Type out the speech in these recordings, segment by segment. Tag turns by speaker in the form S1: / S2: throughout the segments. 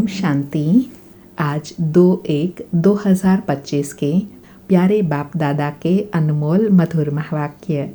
S1: ओम शांति। आज 2/1/2025 के प्यारे बाप दादा के अनमोल मधुर महावाक्य।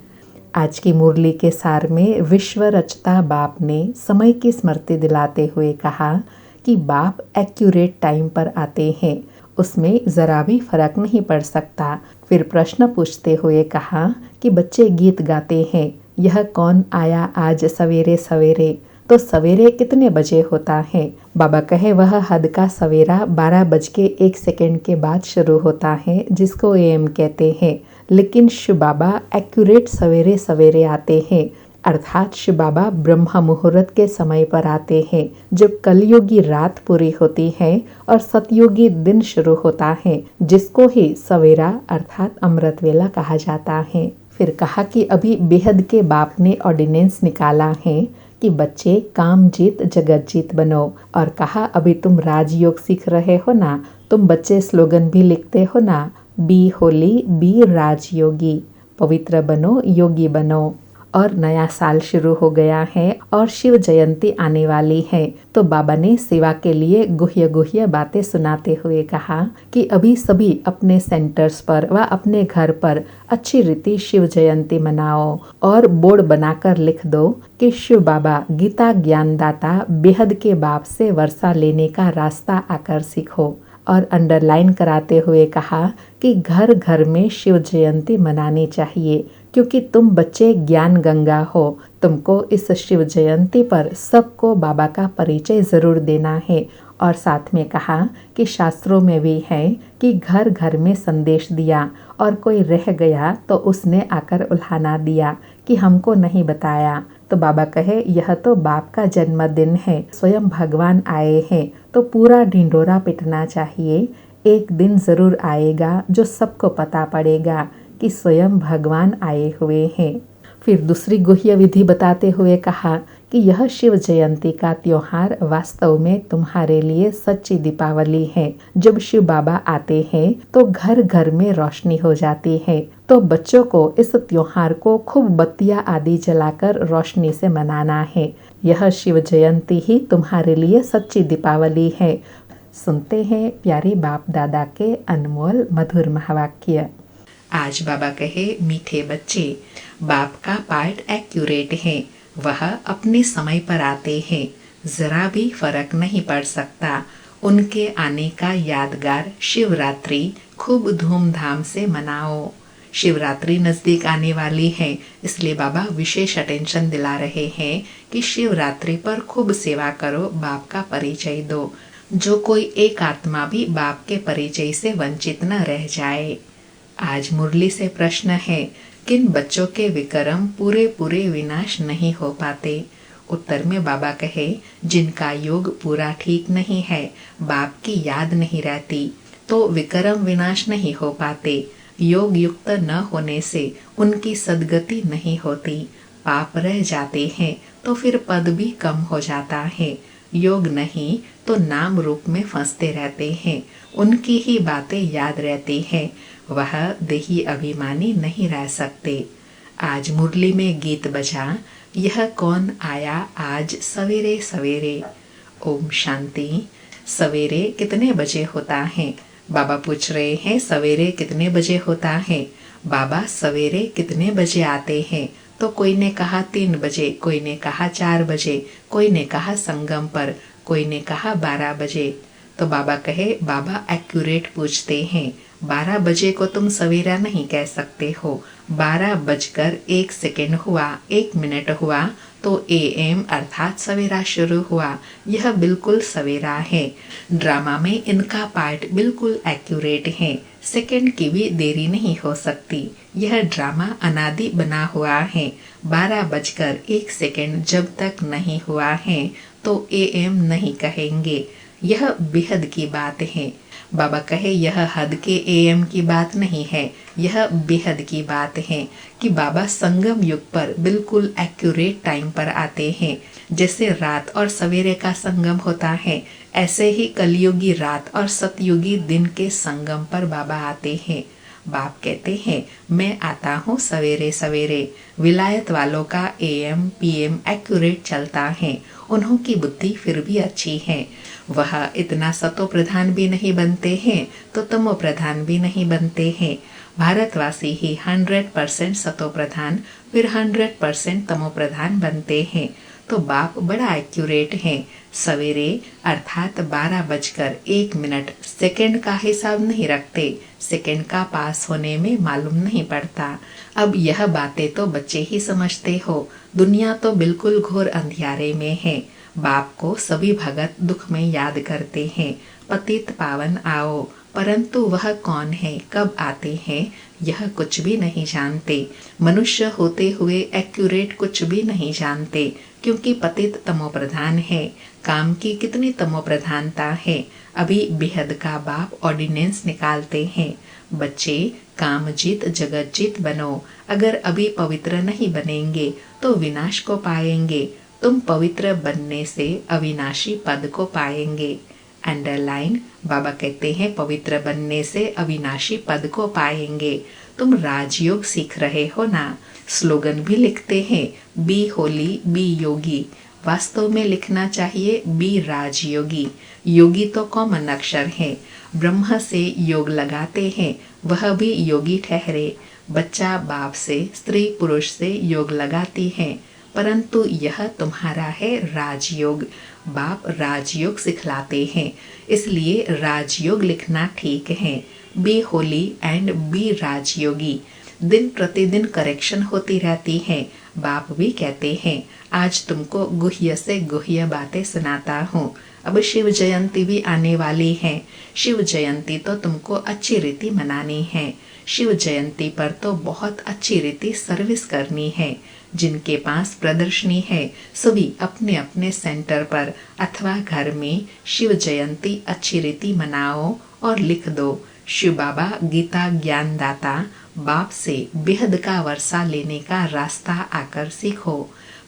S1: आज की मुरली के सार में विश्व रचता बाप ने समय की स्मृति दिलाते हुए कहा कि बाप एक्यूरेट टाइम पर आते हैं, उसमें ज़रा भी फर्क नहीं पड़ सकता। फिर प्रश्न पूछते हुए कहा कि बच्चे गीत गाते हैं, यह कौन आया आज सवेरे सवेरे, तो सवेरे कितने बजे होता है। बाबा कहे वह हद का सवेरा 12:01 के बाद शुरू होता है, जिसको एएम कहते हैं। लेकिन शिव बाबा एक्यूरेट सवेरे सवेरे आते हैं, अर्थात शिव बाबा ब्रह्म मुहूर्त के समय पर आते हैं, जब कलयुगी रात पूरी होती है और सतयुगी दिन शुरू होता है, जिसको ही सवेरा अर्थात अमृत वेला कहा जाता है। फिर कहा कि अभी बेहद के बाप ने ऑर्डिनेंस निकाला है कि बच्चे काम जीत जगत जीत बनो, और कहा अभी तुम राजयोग सीख रहे हो ना, तुम बच्चे स्लोगन भी लिखते हो ना, बी होली बी राजयोगी, पवित्र बनो योगी बनो। और नया साल शुरू हो गया है और शिव जयंती आने वाली है, तो बाबा ने सेवा के लिए गुह्य गुह्य बातें सुनाते हुए कहा कि अभी सभी अपने सेंटर्स पर व अपने घर पर अच्छी रीति शिव जयंती मनाओ और बोर्ड बनाकर लिख दो कि शिव बाबा गीता ज्ञानदाता बेहद के बाप से वर्षा लेने का रास्ता आकर सीखो। और अंडरलाइन कराते हुए कहा कि घर घर में शिव जयंती मनानी चाहिए, क्योंकि तुम बच्चे ज्ञान गंगा हो। तुमको इस शिव जयंती पर सबको बाबा का परिचय ज़रूर देना है। और साथ में कहा कि शास्त्रों में भी है कि घर घर में संदेश दिया और कोई रह गया तो उसने आकर उल्हाना दिया कि हमको नहीं बताया। तो बाबा कहे यह तो बाप का जन्मदिन है, स्वयं भगवान आए हैं, तो पूरा ढिंढोरा पिटना चाहिए। एक दिन ज़रूर आएगा जो सबको पता पड़ेगा कि स्वयं भगवान आए हुए हैं। फिर दूसरी गुह्य विधि बताते हुए कहा कि यह शिव जयंती का त्योहार वास्तव में तुम्हारे लिए सच्ची दीपावली है। जब शिव बाबा आते हैं तो घर घर में रोशनी हो जाती है, तो बच्चों को इस त्योहार को खूब बत्तियां आदि जलाकर रोशनी से मनाना है। यह शिव जयंती ही तुम्हारे लिए सच्ची दीपावली है। सुनते हैं प्यारे बाप दादा के अनमोल मधुर महावाक्य। आज बाबा कहे मीठे बच्चे, बाप का पार्ट एक्यूरेट है, वह अपने समय पर आते हैं, जरा भी फर्क नहीं पड़ सकता। उनके आने का यादगार शिवरात्रि खूब धूमधाम से मनाओ। शिवरात्रि नज़दीक आने वाली है, इसलिए बाबा विशेष अटेंशन दिला रहे हैं कि शिवरात्रि पर खूब सेवा करो, बाप का परिचय दो, जो कोई एक आत्मा भी बाप के परिचय से वंचित न रह जाए। आज मुरली से प्रश्न है, किन बच्चों के विक्रम पूरे पूरे विनाश नहीं हो पाते। उत्तर में बाबा कहे जिनका योग पूरा ठीक नहीं है, बाप की याद नहीं रहती, तो विक्रम विनाश नहीं हो पाते। योग युक्त न होने से उनकी सद्गति नहीं होती, पाप रह जाते हैं, तो फिर पद भी कम हो जाता है। योग नहीं तो नाम रूप में फंसते रहते हैं, उनकी ही बातें याद रहती हैं, वह देही अभिमानी नहीं रह सकते। आज मुरली में गीत बजा, यह कौन आया आज सवेरे सवेरे। ओम शांति। सवेरे कितने बजे होता है? बाबा पूछ रहे हैं सवेरे कितने बजे होता है। बाबा सवेरे कितने बजे आते हैं? तो कोई ने कहा 3 बजे, कोई ने कहा 4 बजे, कोई ने कहा संगम पर, कोई ने कहा 12 बजे। तो बाबा कहे बाबा एक्यूरेट पूछते हैं, 12 बजे को तुम सवेरा नहीं कह सकते हो। 12:01 हुआ, 1 मिनट हुआ तो एएम अर्थात सवेरा शुरू हुआ। यह बिल्कुल सवेरा है। ड्रामा में इनका पार्ट बिल्कुल एक्यूरेट है, सेकंड की भी देरी नहीं हो सकती। यह ड्रामा अनादि बना हुआ है। 12:01 जब तक नहीं हुआ है तो एएम नहीं कहेंगे। यह बेहद की बात है। बाबा कहे यह हद के एएम की बात नहीं है, यह बेहद की बात है कि बाबा संगम युग पर बिल्कुल एक्यूरेट टाइम पर आते हैं। जैसे रात और सवेरे का संगम होता है, ऐसे ही कलयुगी रात और सतयुगी दिन के संगम पर बाबा आते हैं। बाप कहते हैं मैं आता हूँ सवेरे सवेरे। विलायत वालों का एएम पीएम एक्यूरेट चलता है, उन्हों की बुद्धि फिर भी अच्छी है। वह इतना सतो प्रधान भी नहीं बनते हैं तो तमो प्रधान भी नहीं बनते हैं। भारतवासी ही 100% सतो प्रधान फिर 100% तमो प्रधान बनते हैं। तो बाप बड़ा एक्यूरेट है। सवेरे अर्थात 12:01 सेकंड का हिसाब नहीं रखते, सेकंड का पास होने में मालूम नहीं पड़ता। अब यह बातें तो बच्चे ही समझते हो, दुनिया तो बिल्कुल घोर अंधियारे में है। बाप को सभी भगत दुख में याद करते हैं, पतित पावन आओ, परंतु वह कौन है, कब आते हैं, यह कुछ भी नहीं जानते। मनुष्य होते हुए एक्यूरेट कुछ भी नहीं जानते, क्योंकि पतित तमो प्रधान है। काम की कितनी तमो प्रधानता है। अभी बेहद का बाप ऑर्डिनेंस निकालते हैं, बच्चे काम जीत जगत जीत बनो। अगर अभी पवित्र नहीं बनेंगे तो विनाश को पाएंगे। तुम पवित्र बनने से अविनाशी पद को पाएंगे। अंडरलाइन, बाबा कहते हैं पवित्र बनने से अविनाशी पद को पाएंगे। तुम राजयोग सीख रहे हो ना। स्लोगन भी लिखते हैं, बी होली बी योगी। वास्तव में लिखना चाहिए बी राजयोगी। योगी तो कॉमन अक्षर है। ब्रह्म से योग लगाते हैं, वह भी योगी ठहरे। बच्चा बाप से, स्त्री पुरुष से योग लगाती है, परंतु यह तुम्हारा है राजयोग। बाप राजयोग सिखलाते हैं, इसलिए राजयोग लिखना ठीक है। Be holy and be Rajyogi. दिन प्रतिदिन करेक्शन होती रहती है। बाप भी कहते हैं, आज तुमको गुह्य से गुह्य बातें सुनाता हूँ। अब शिव जयंती भी आने वाली है। शिव जयंती तो तुमको अच्छी रीति मनानी है। शिव जयंती पर तो बहुत अच्छी रीति सर्विस करनी है। जिनके पास प्रदर्शनी है सभी अपने अपने सेंटर पर अथवा घर में शिव जयंती अच्छी रीति मनाओ और लिख दो, शिव बाबा गीता ज्ञान दाता, बाप से बेहद का वर्षा लेने का रास्ता आकर सीखो।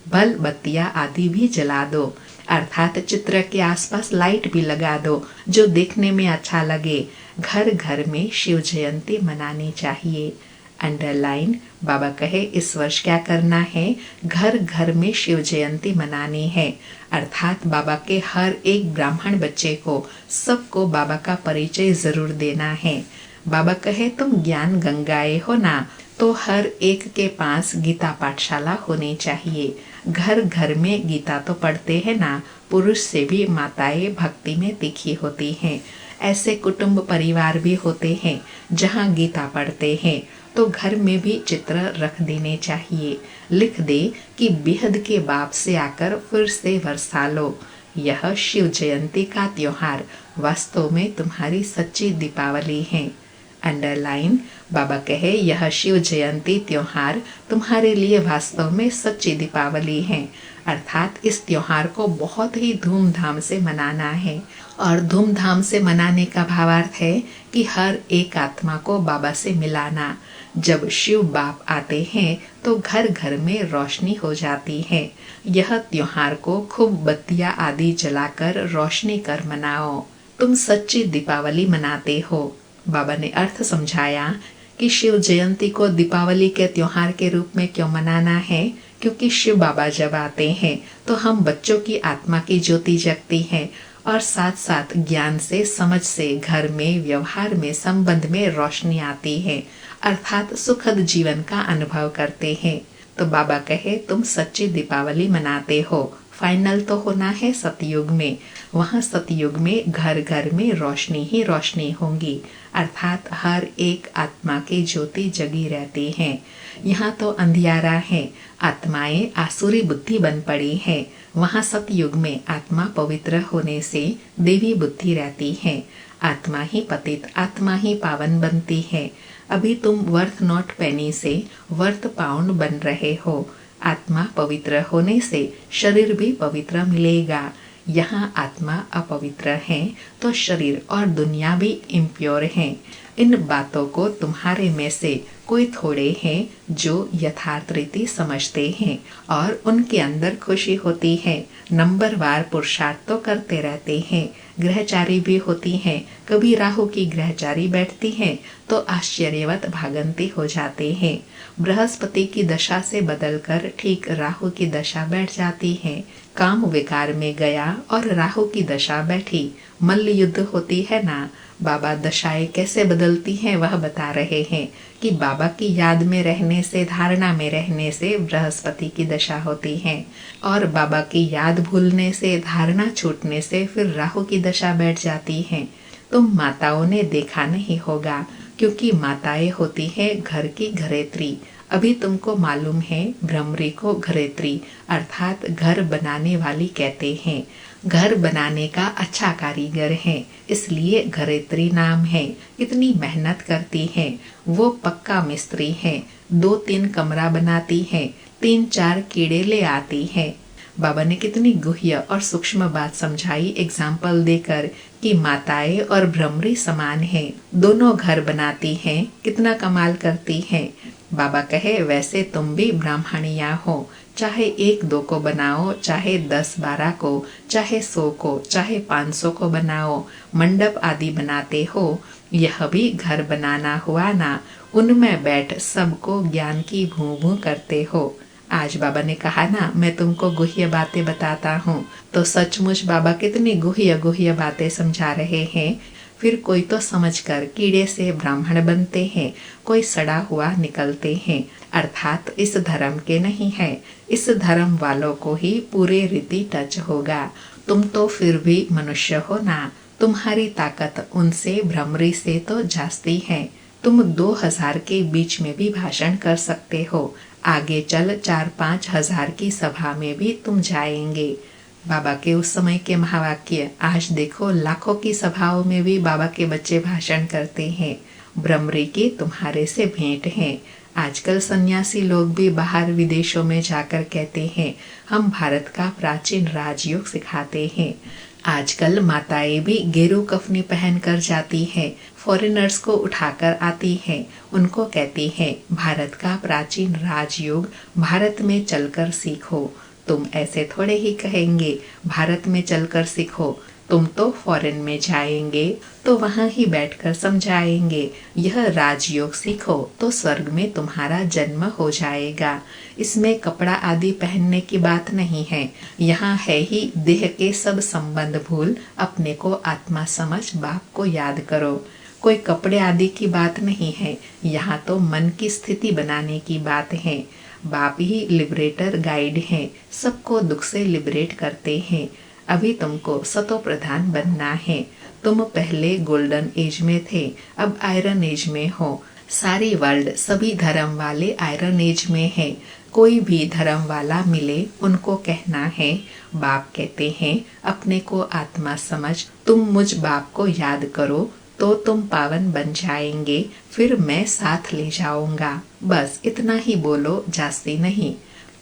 S1: बल बत्तियां आदि भी जला दो, अर्थात चित्र के आसपास लाइट भी लगा दो जो देखने में अच्छा लगे। घर घर में शिव जयंती मनानी चाहिए। अंडरलाइन, बाबा कहे इस वर्ष क्या करना है, घर घर में शिव जयंती मनानी है। अर्थात बाबा के हर एक ब्राह्मण बच्चे को, सबको बाबा का परिचय जरूर देना है। बाबा कहे तुम ज्ञान गंगाए हो ना, तो हर एक के पास गीता पाठशाला होनी चाहिए। घर घर में गीता तो पढ़ते हैं ना, पुरुष से भी माताएं भक्ति में तीखी होती हैं। ऐसे कुटुंब परिवार भी होते हैं जहाँ गीता पढ़ते हैं, तो घर में भी चित्र रख देने चाहिए। लिख दे कि बेहद के बाप से आकर फिर से वर्षा लो। यह शिव जयंती का त्योहार वास्तव में तुम्हारी सच्ची दीपावली है। अंडरलाइन, बाबा कहे यह शिव जयंती त्योहार तुम्हारे लिए वास्तव में सच्ची दीपावली है। अर्थात इस त्योहार को बहुत ही धूमधाम से मनाना है। और धूमधाम से मनाने का भावार्थ है कि हर एक आत्मा को बाबा से मिलाना। जब शिव बाप आते हैं तो घर घर में रोशनी हो जाती है। यह त्योहार को खूब बत्तियां आदि जलाकर रोशनी कर मनाओ। तुम सच्ची दीपावली मनाते हो। बाबा ने अर्थ समझाया कि शिव जयंती को दीपावली के त्योहार के रूप में क्यों मनाना है, क्योंकि शिव बाबा जब आते हैं तो हम बच्चों की आत्मा की ज्योति जगती है और साथ साथ ज्ञान से, समझ से घर में, व्यवहार में, संबंध में रोशनी आती है। अर्थात सुखद जीवन का अनुभव करते हैं। तो बाबा कहे तुम सच्ची दीपावली मनाते हो। फाइनल तो होना है सतयुग में। वहाँ सतयुग में घर घर में रोशनी ही रोशनी होंगी। अर्थात हर एक आत्मा की ज्योति जगी रहती है। यहाँ तो अंधियारा है, आत्माएं आसुरी बुद्धि बन पड़ी है। वहाँ सतयुग में आत्मा पवित्र होने से देवी बुद्धि रहती है। आत्मा ही पतित, आत्मा ही पावन बनती है। अभी तुम वर्थ नॉट पेनी से वर्थ पाउंड बन रहे हो। आत्मा पवित्र होने से शरीर भी पवित्र मिलेगा। यहाँ आत्मा अपवित्र है तो शरीर और दुनिया भी इम्प्योर है। इन बातों को तुम्हारे में से कोई थोड़े हैं जो यथार्थ रीति समझते हैं और उनके अंदर खुशी होती है। नंबरवार पुरुषार्थ तो करते रहते हैं। ग्रहचारी भी होती हैं। कभी राहु की ग्रहचारी बैठती है तो आश्चर्यवत भागंती हो जाते हैं। बृहस्पति की दशा से बदलकर ठीक राहु की दशा बैठ जाती है। काम विकार में गया और राहु की दशा बैठी। मल्ल युद्ध होती है ना। बाबा दशाएं कैसे बदलती हैं वह बता रहे हैं कि बाबा की याद में रहने से, धारणा में रहने से बृहस्पति की दशा होती है, और बाबा की याद भूलने से, धारणा छूटने से फिर राहु की दशा बैठ जाती है। तुम माताओं ने देखा नहीं होगा, क्योंकि माताएं होती हैं घर की घरेत्री। अभी तुमको मालूम है, भ्रमरी को घरेत्री अर्थात घर बनाने वाली कहते हैं। घर बनाने का अच्छा कारीगर है, इसलिए घरेत्री नाम है। इतनी मेहनत करती है, वो पक्का मिस्त्री है। 2-3 कमरा बनाती है, 3-4 कीड़े ले आती है। बाबा ने कितनी गुह्य और सूक्ष्म बात समझाई एग्जाम्पल देकर कि माताएं और भ्रमरी समान हैं, दोनों घर बनाती हैं, कितना कमाल करती हैं। बाबा कहे वैसे तुम भी ब्राह्मणिया हो, चाहे 1-2 को बनाओ, चाहे 10-12 को, चाहे 100 को, चाहे 500 को बनाओ, मंडप आदि बनाते हो, यह भी घर बनाना हुआ ना। उनमें बैठ सबको ज्ञान की भूं भूं करते हो। आज बाबा ने कहा ना, मैं तुमको गुह्य बातें बताता हूँ, तो सचमुच बाबा कितनी गुह्य गुह्य बातें समझा रहे हैं। फिर कोई तो समझकर कीड़े से ब्राह्मण बनते हैं, कोई सड़ा हुआ निकलते हैं, अर्थात इस धर्म के नहीं है। इस धर्म वालों को ही पूरे रीति टच होगा। तुम तो फिर भी मनुष्य हो ना, तुम्हारी ताकत उनसे, भ्रमरी से तो जास्ती है। तुम 2000 के बीच में भी भाषण कर सकते हो, आगे चल 4-5 हजार की सभा में भी तुम जाएंगे। बाबा के उस समय के महावाक्य आज देखो लाखों की सभाओं में भी बाबा के बच्चे भाषण करते हैं। भ्रमरी की तुम्हारे से भेंट है। आजकल सन्यासी लोग भी बाहर विदेशों में जाकर कहते हैं हम भारत का प्राचीन राजयोग सिखाते हैं। आजकल माताएं भी गेरू कफनी पहनकर जाती हैं, फॉरेनर्स को उठाकर आती हैं, उनको कहती हैं भारत का प्राचीन राजयोग भारत में चलकर सीखो। तुम ऐसे थोड़े ही कहेंगे भारत में चलकर सीखो, तुम तो फॉरेन में जाएंगे तो वहां ही बैठकर समझाएंगे यह राजयोग सीखो तो स्वर्ग में तुम्हारा जन्म हो जाएगा। इसमें कपड़ा आदि पहनने की बात नहीं है, यहाँ है ही देह के सब संबंध भूल अपने को आत्मा समझ बाप को याद करो। कोई कपड़े आदि की बात नहीं है, यहाँ तो मन की स्थिति बनाने की बात है। बाप ही लिबरेटर गाइड हैं, सबको दुख से लिबरेट करते हैं। अभी तुमको सतो प्रधान बनना है। तुम पहले गोल्डन एज में थे, अब आयरन एज में हो। सारी वर्ल्ड, सभी धर्म वाले आयरन एज में है। कोई भी धर्म वाला मिले उनको कहना है, बाप कहते हैं अपने को आत्मा समझ, तुम मुझ बाप को याद करो तो तुम पावन बन जाएंगे, फिर मैं साथ ले जाऊंगा। बस इतना ही बोलो, जास्ती नहीं।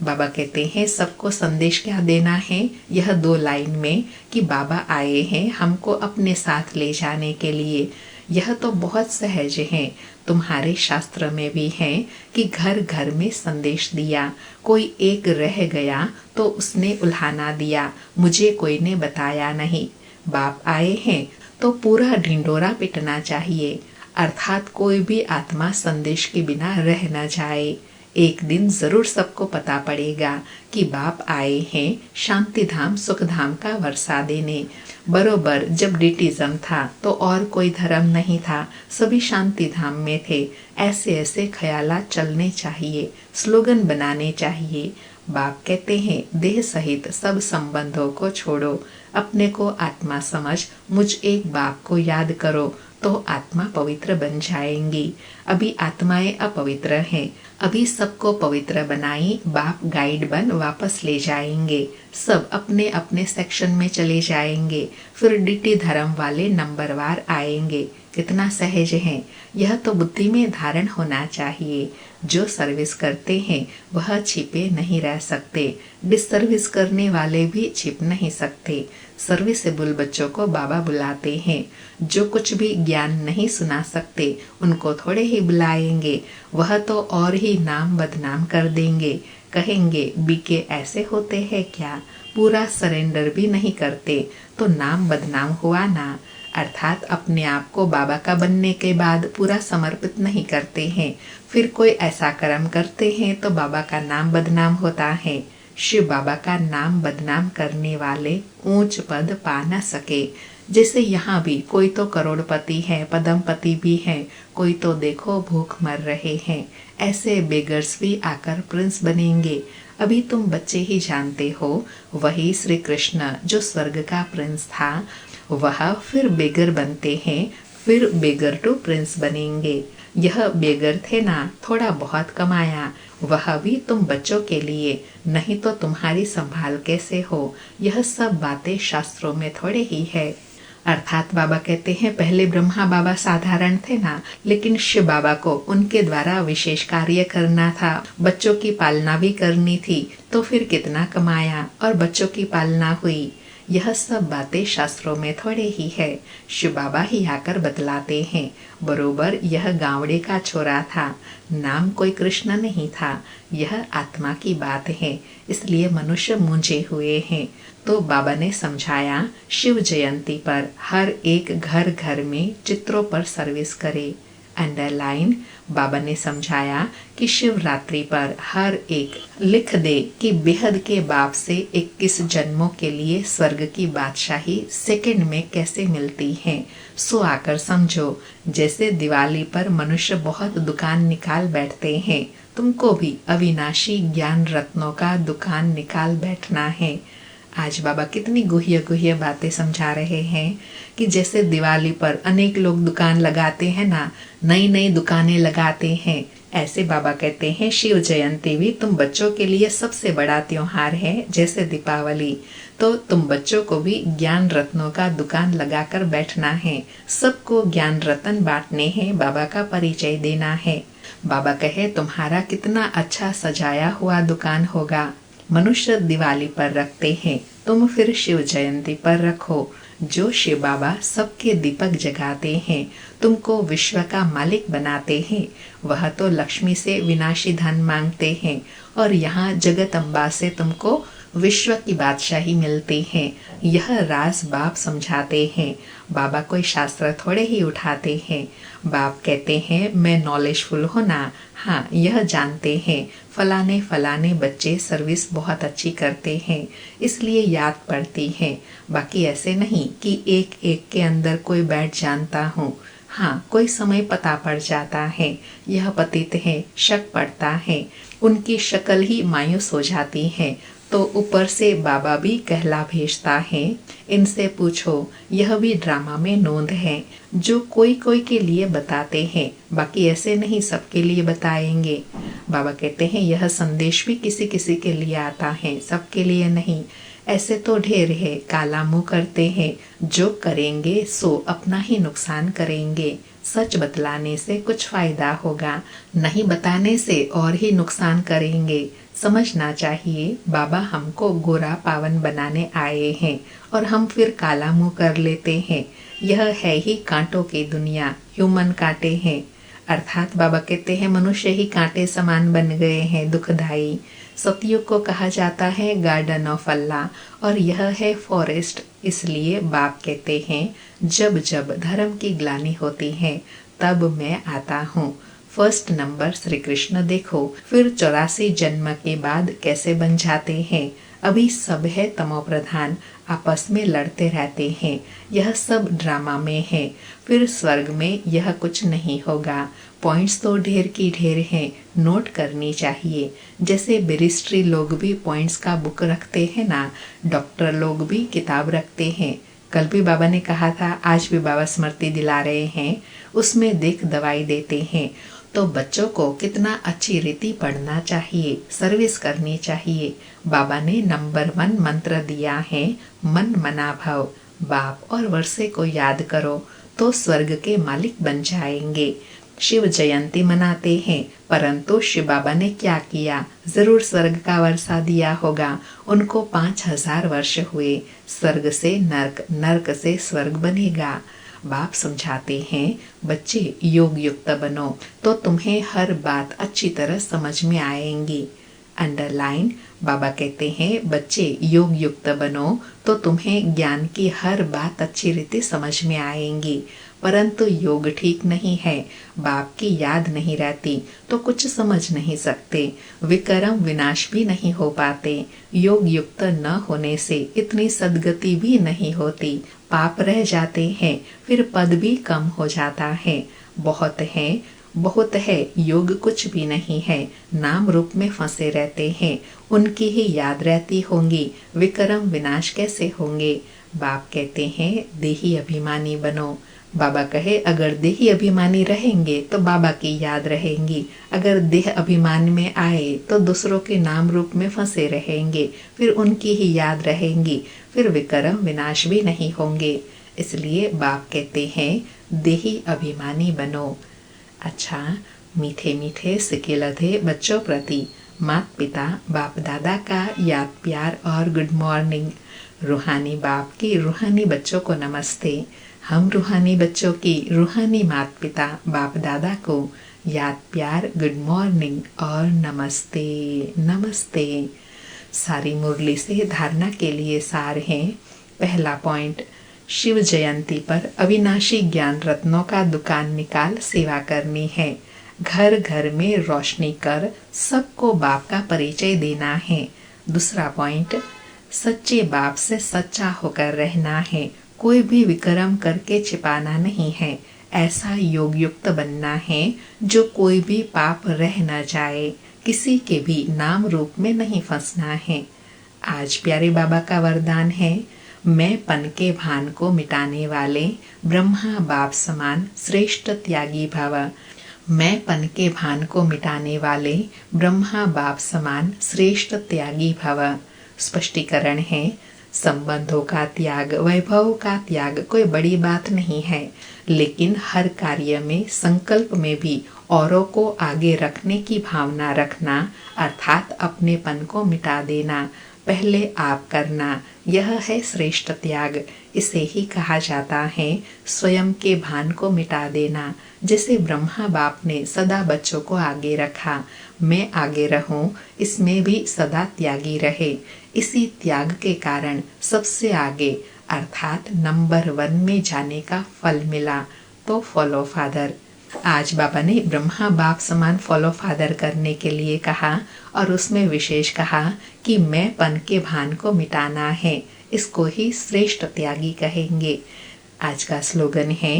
S1: बाबा कहते हैं सबको संदेश क्या देना है, यह 2 लाइन में कि बाबा आए हैं हमको अपने साथ ले जाने के लिए। यह तो बहुत सहज है, तुम्हारे शास्त्र में भी है कि घर घर में संदेश दिया, कोई एक रह गया तो उसने उल्हाना दिया, मुझे कोई ने बताया नहीं। बाप आए हैं तो पूरा ढिंडोरा पिटना चाहिए, अर्थात कोई भी आत्मा संदेश के बिना रह न जाए। एक दिन जरूर सबको पता पड़ेगा कि बाप आए हैं शांति धाम सुख धाम का वर्षा देने। बरोबर जब डिटिज्म था तो और कोई धर्म नहीं था, सभी शांति धाम में थे। ऐसे ऐसे ख्यालात चलने चाहिए, स्लोगन बनाने चाहिए। बाप कहते हैं देह सहित सब संबंधों को छोड़ो, अपने को आत्मा समझ, मुझ एक बाप को याद करो तो आत्मा पवित्र बन जाएंगी। अभी आत्माएं अपवित्र हैं, अभी सबको पवित्र बनाई, बाप गाइड बन वापस ले जाएंगे। सब अपने अपने सेक्शन में चले जाएंगे, फिर डीटी धर्म वाले नंबरवार आएंगे। कितना सहज है, यह तो बुद्धि में धारण होना चाहिए। जो सर्विस करते हैं वह छिपे नहीं रह सकते, डिसर्विस करने वाले भी छिप नहीं सकते। सर्विसेबल बच्चों को बाबा बुलाते हैं, जो कुछ भी ज्ञान नहीं सुना सकते उनको थोड़े ही बुलाएंगे, वह तो और ही नाम बदनाम कर देंगे। कहेंगे बीके ऐसे होते हैं क्या, पूरा सरेंडर भी नहीं करते तो नाम बदनाम हुआ ना। अर्थात अपने आप को बाबा का बनने के बाद पूरा समर्पित नहीं करते हैं, फिर कोई ऐसा कर्म करते हैं तो बाबा का नाम बदनाम होता है। शिव बाबा का नाम बदनाम करने वाले ऊंच पद पा न सके। जैसे यहाँ भी कोई तो करोड़पति है, पद्मपति भी है, कोई तो देखो भूख मर रहे हैं, ऐसे बेगर्स भी आकर प्रिंस बनेंगे। अभी तुम बच्चे ही जानते हो, वही श्री कृष्ण जो स्वर्ग का प्रिंस था, वह फिर बेगर बनते हैं, फिर बेगर टू प्रिंस बनेंगे। यह बेगर थे ना, थोड़ा बहुत कमाया, वह भी तुम बच्चों के लिए, नहीं तो तुम्हारी संभाल कैसे हो। यह सब बातें शास्त्रों में थोड़े ही है। अर्थात बाबा कहते हैं पहले ब्रह्मा बाबा साधारण थे ना, लेकिन शिव बाबा को उनके द्वारा विशेष कार्य करना था, बच्चों की पालना भी करनी थी, तो फिर कितना कमाया और बच्चों की पालना हुई। यह सब बातें शास्त्रों में थोड़े ही है, शिव बाबा ही आकर बतलाते हैं। बरोबर यह गावड़े का छोरा था, नाम कोई कृष्ण नहीं था। यह आत्मा की बात है, इसलिए मनुष्य मूंझे हुए हैं। तो बाबा ने समझाया, शिव जयंती पर हर एक घर घर में चित्रों पर सर्विस करे। अंडरलाइन, बाबा ने समझाया कि शिवरात्रि पर हर एक लिख दे कि बेहद के बाप से 21 जन्मों के लिए स्वर्ग की बादशाही सेकंड में कैसे मिलती है। सो आकर समझो, जैसे दिवाली पर मनुष्य बहुत दुकान निकाल बैठते हैं, तुमको भी अविनाशी ज्ञान रत्नों का दुकान निकाल बैठना है। आज बाबा कितनी गुह्य गुह्य बातें समझा रहे हैं कि जैसे दिवाली पर अनेक लोग दुकान लगाते हैं ना, नई नई दुकानें लगाते हैं, ऐसे बाबा कहते हैं शिव जयंती भी तुम बच्चों के लिए सबसे बड़ा त्योहार है, जैसे दीपावली। तो तुम बच्चों को भी ज्ञान रत्नों का दुकान लगाकर बैठना है, सबको ज्ञान रत्न बांटने हैं, बाबा का परिचय देना है। बाबा कहे तुम्हारा कितना अच्छा सजाया हुआ दुकान होगा। मनुष्य दिवाली पर रखते हैं, तुम फिर शिव जयंती पर रखो। जो शिव बाबा सबके दीपक जगाते हैं, तुमको विश्व का मालिक बनाते हैं, वह तो लक्ष्मी से विनाशी धन मांगते हैं, और यहाँ जगत अम्बा से तुमको विश्व की बादशाही मिलती है। यह राज बाप समझाते हैं। बाबा कोई शास्त्र थोड़े ही उठाते हैं। बाप कहते हैं मैं नॉलेजफुल हूँ ना, हाँ यह जानते हैं फलाने फलाने बच्चे सर्विस बहुत अच्छी करते हैं, इसलिए याद पड़ती है। बाकी ऐसे नहीं कि एक एक के अंदर कोई बैठ जानता हूँ। हाँ, कोई समय पता पड़ जाता है, यह पतित है, शक पड़ता है, उनकी शक्ल ही मायूस हो जाती है, तो ऊपर से बाबा भी कहला भेजता है, इनसे पूछो, यह भी ड्रामा में नोंद है, जो कोई कोई के लिए बताते हैं, बाकी ऐसे नहीं सबके लिए बताएंगे। बाबा कहते हैं यह संदेश भी किसी किसी के लिए आता है, सबके लिए नहीं। ऐसे तो ढेर है, काला मुंह करते हैं, जो करेंगे सो अपना ही नुकसान करेंगे। सच बतलाने से कुछ फायदा होगा, नहीं बताने से और ही नुकसान करेंगे। समझना चाहिए बाबा हमको गोरा पावन बनाने आए हैं और हम फिर काला मुंह कर लेते हैं। यह है ही कांटों की दुनिया, ह्यूमन कांटे हैं। अर्थात बाबा कहते हैं मनुष्य ही कांटे समान बन गए हैं, दुखदाई। सतयुग को कहा जाता है गार्डन ऑफ अल्लाह और यह है फॉरेस्ट। इसलिए बाप कहते हैं जब जब धर्म की ग्लानि होती है तब मैं आता हूँ। फर्स्ट नंबर श्री कृष्ण देखो, फिर 84 जन्म के बाद कैसे बन जाते हैं। अभी सब है तमो प्रधान, आपस में लड़ते रहते हैं, यह सब ड्रामा में है। फिर स्वर्ग में यह कुछ नहीं होगा। पॉइंट्स तो ढेर की ढेर हैं, नोट करनी चाहिए। जैसे बैरिस्ट्री लोग भी पॉइंट्स का बुक रखते हैं ना, डॉक्टर लोग भी किताब रखते हैं। कल भी बाबा ने कहा था, आज भी बाबा स्मृति दिला रहे हैं, उसमें देख दवाई देते हैं। तो बच्चों को कितना अच्छी रीति पढ़ना चाहिए, सर्विस करनी चाहिए। बाबा ने नंबर 1 मंत्र दिया है, मन मना भव। बाप और वर्षे को याद करो तो स्वर्ग के मालिक बन जाएंगे। शिव जयंती मनाते हैं, परंतु शिव बाबा ने क्या किया, जरूर स्वर्ग का वर्षा दिया होगा। उनको 5000 वर्ष हुए, स्वर्ग से नर्क, नर्क से स्वर्ग बनेगा। बाप समझाते हैं बच्चे योग युक्त बनो तो तुम्हें हर बात अच्छी तरह समझ में आएंगी। अंडरलाइन, बाबा कहते हैं बच्चे योग युक्त बनो तो तुम्हें ज्ञान की हर बात अच्छी रीति समझ में आएंगी। परंतु योग ठीक नहीं है, बाप की याद नहीं रहती तो कुछ समझ नहीं सकते, विक्रम विनाश भी नहीं हो पाते, योग युक्त न होने से इतनी सद्गति भी नहीं होती, पाप रह जाते हैं, फिर पद भी कम हो जाता है। बहुत है योग कुछ भी नहीं है, नाम रूप में फंसे रहते हैं, उनकी ही याद रहती होंगी, विक्रम विनाश कैसे होंगे। बाप कहते हैं देही अभिमानी बनो। बाबा कहे अगर देही अभिमानी रहेंगे तो बाबा की याद रहेंगी, अगर देह अभिमान में आए तो दूसरों के नाम रूप में फंसे रहेंगे, फिर उनकी ही याद रहेंगी, फिर विक्रम विनाश भी नहीं होंगे। इसलिए बाप कहते हैं देही अभिमानी बनो। अच्छा, मीठे मीठे सिकेलधे बच्चों प्रति माता पिता बाप दादा का याद प्यार और गुड मॉर्निंग। रूहानी बाप की रूहानी बच्चों को नमस्ते। हम रूहानी बच्चों की रूहानी माता पिता बाप दादा को याद प्यार गुड मॉर्निंग और नमस्ते नमस्ते। सारी मुरली से धारणा के लिए सार हैं। पहला पॉइंट, शिव जयंती पर अविनाशी ज्ञान रत्नों का दुकान निकाल सेवा करनी है। घर घर में रोशनी कर सबको बाप का परिचय देना है। दूसरा पॉइंट, सच्चे बाप से सच्चा होकर रहना है, कोई भी विक्रम करके छिपाना नहीं है, ऐसा योग युक्त बनना है जो कोई भी पाप रह न जाए, किसी के भी नाम रूप में नहीं फंसना है। आज प्यारे बाबा का वरदान है, मैं पन के भान को मिटाने वाले ब्रह्मा बाप समान श्रेष्ठ त्यागी भव। मैं पन के भान को मिटाने वाले ब्रह्मा बाप समान श्रेष्ठ त्यागी भव। स्पष्टीकरण है, संबंधों का त्याग, वैभव का त्याग कोई बड़ी बात नहीं है, लेकिन हर कार्य में संकल्प में भी औरों को आगे रखने की भावना रखना, अर्थात अपनेपन को मिटा देना, पहले आप करना, यह है श्रेष्ठ त्याग। इसे ही कहा जाता है स्वयं के भान को मिटा देना। जैसे ब्रह्मा बाप ने सदा बच्चों को आगे रखा, मैं आगे रहूं, इसमें भी सदा त्यागी रहे। इसी त्याग के कारण सबसे आगे अर्थात नंबर 1 में जाने का फल मिला, तो फॉलो फादर। आज बाबा ने ब्रह्मा बाप समान फॉलो फादर करने के लिए कहा और उसमें विशेष कहा कि मैं पन के भान को मिटाना है, इसको ही श्रेष्ठ त्यागी कहेंगे। आज का स्लोगन है,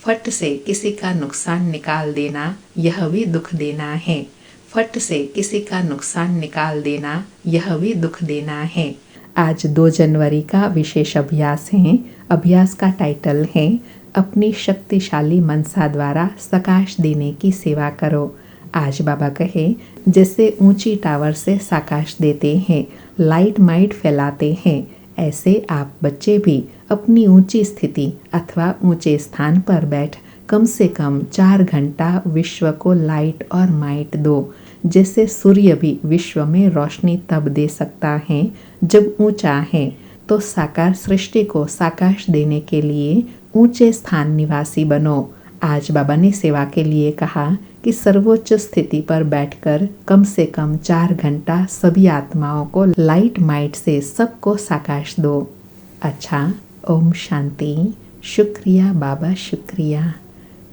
S1: फट से किसी का नुकसान निकाल देना यह भी दुख देना है। फट से किसी का नुकसान निकाल देना यह भी दुख देना है। आज 2 जनवरी का विशेष अभ्यास है। अभ्यास का टाइटल है, अपनी शक्तिशाली मनसा द्वारा सकाश देने की सेवा करो। आज बाबा कहे, जैसे ऊंची टावर से सकाश देते हैं, लाइट माइट फैलाते हैं, ऐसे आप बच्चे भी अपनी ऊंची स्थिति अथवा ऊंचे स्थान पर बैठ कम से कम 4 घंटा विश्व को लाइट और माइट दो। जैसे सूर्य भी विश्व में रोशनी तब दे सकता है जब ऊंचा है, तो साकार सृष्टि को साकाश देने के लिए ऊंचे स्थान निवासी बनो। आज बाबा ने सेवा के लिए कहा कि सर्वोच्च स्थिति पर बैठकर कम से कम 4 घंटा सभी आत्माओं को लाइट माइट से सबको साकाश दो। अच्छा, ओम शांति। शुक्रिया बाबा, शुक्रिया।